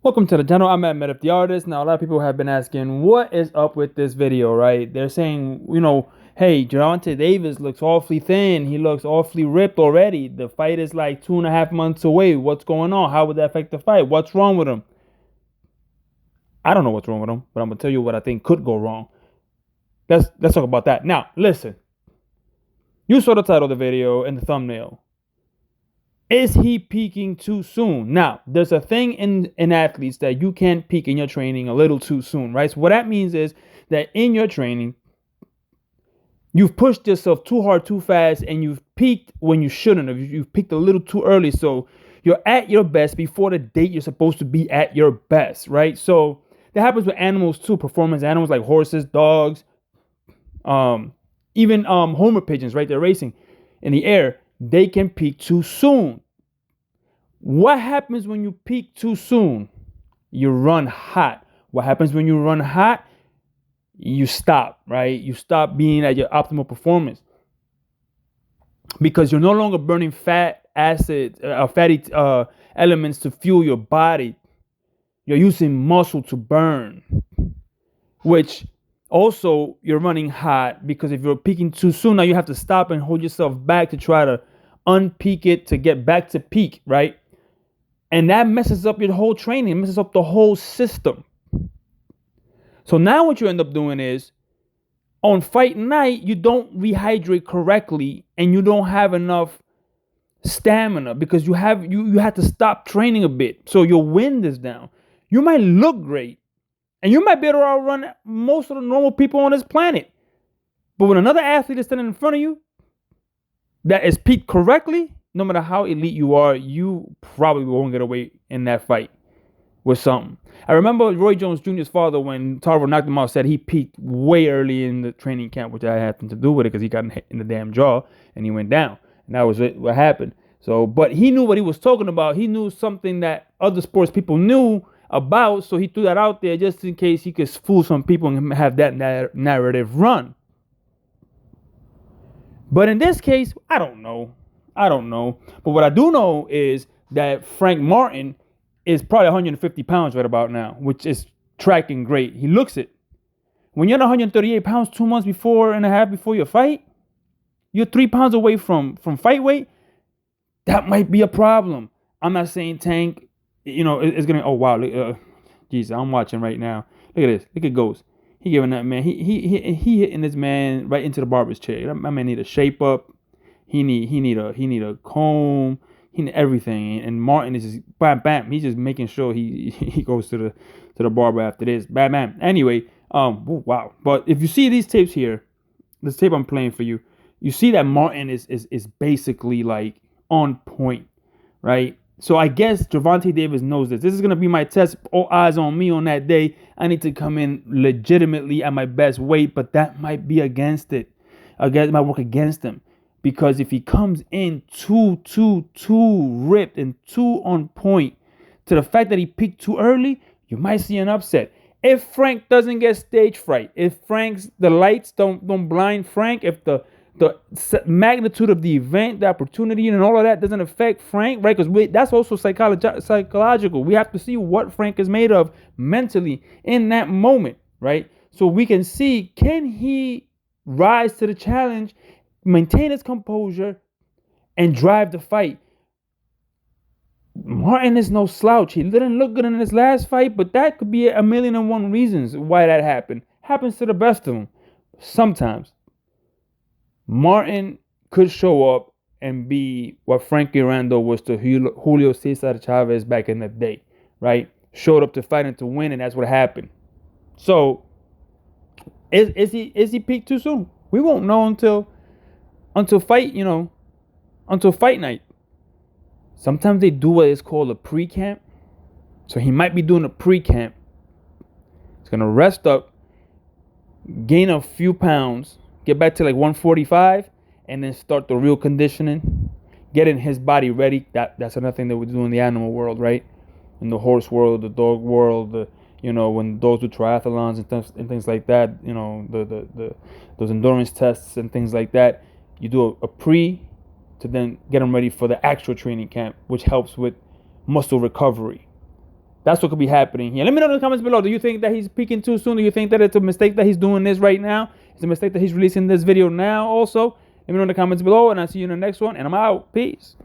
Welcome to the channel. I'm at the Artist. Now, a lot of people have been asking, what is up with this video, right? They're saying, hey, Gervonta Davis looks awfully thin. He looks awfully ripped already. The fight is like 2.5 months away. What's going on? How would that affect the fight? What's wrong with him? I don't know what's wrong with him, but I'm gonna tell you what I think could go wrong. Let's talk about that. Now, listen. You saw the title of the video and the thumbnail. Is he peaking too soon? Now, there's a thing in athletes that you can't peak in your training a little too soon, right? So what that means is that in your training, you've pushed yourself too hard, too fast, and you've peaked when you shouldn't have. You've peaked a little too early. So you're at your best before the date you're supposed to be at your best, right? So that happens with animals too, performance animals like horses, dogs, even homer pigeons, right? They're racing in the air. They can peak too soon. What happens when you peak too soon? You run hot. What happens when you run hot? You stop, right? You stop being at your optimal performance because you're no longer burning fat, acid, fatty elements to fuel your body. You're using muscle to burn, which also you're running hot because if you're peaking too soon, now you have to stop and hold yourself back to try to unpeak it to get back to peak, right? And that messes up your whole training. It messes up the whole system. So now what you end up doing is on fight night, you don't rehydrate correctly and you don't have enough stamina because you had to stop training a bit. So your wind is down. You might look great and you might be able to outrun most of the normal people on this planet. But when another athlete is standing in front of you that is peaked correctly, no matter how elite you are, you probably won't get away in that fight with something. I remember Roy Jones Jr.'s father, when Tarver knocked him out, said he peaked way early in the training camp, which I had nothing to do with it because he got hit in the damn jaw and he went down. And that was it, what happened. So, but he knew what he was talking about. He knew something that other sports people knew about, so he threw that out there just in case he could fool some people and have that narrative run. But in this case, I don't know. But what I do know is that Frank Martin is probably 150 pounds right about now, which is tracking great. He looks it. When you're at 138 pounds 2 months before your fight, you're 3 pounds away from fight weight. That might be a problem. I'm not saying Tank, it's going to, oh, wow. Geez, I'm watching right now. Look at this. Look at Ghost. He giving that man, he hitting this man right into the barber's chair. That man need a shape up. He need a comb. He need everything. And Martin is just bam bam. He's just making sure he goes to the barber after this. Bam bam. Anyway, wow. But if you see these tapes here, this tape I'm playing for you, you see that Martin is basically like on point, right? So I guess Gervonta Davis knows this. This is gonna be my test. All eyes on me on that day. I need to come in legitimately at my best weight, but that might be against it. It might work against him. Because if he comes in too ripped and too on point to the fact that he peaked too early, you might see an upset. If Frank doesn't get stage fright, if the lights don't blind Frank, if the magnitude of the event, the opportunity, and all of that doesn't affect Frank, right? Because that's also psychological. We have to see what Frank is made of mentally in that moment, right? So we can see, can he rise to the challenge, maintain his composure, and drive the fight? Martin is no slouch. He didn't look good in his last fight, but that could be a million and one reasons why that happened. Happens to the best of them. Sometimes Martin could show up and be what Frankie Randall was to Julio Cesar Chavez back in the day, right? Showed up to fight and to win, and that's what happened. So, is he peaked too soon? We won't know until fight night. Sometimes they do what is called a pre-camp. So he might be doing a pre-camp. He's gonna rest up, gain a few pounds, get back to like 145, and then start the real conditioning, getting his body ready. That's another thing that we do in the animal world, right? In the horse world, the dog world, when those do triathlons and things like that, those endurance tests and things like that, you do a pre to then get them ready for the actual training camp, which helps with muscle recovery. That's what could be happening here. Let me know in the comments below. Do you think that he's peaking too soon? Do you think that it's a mistake that he's doing this right now? It's a mistake that he's releasing this video now also? Let me know in the comments below, and I'll see you in the next one, and I'm out. Peace.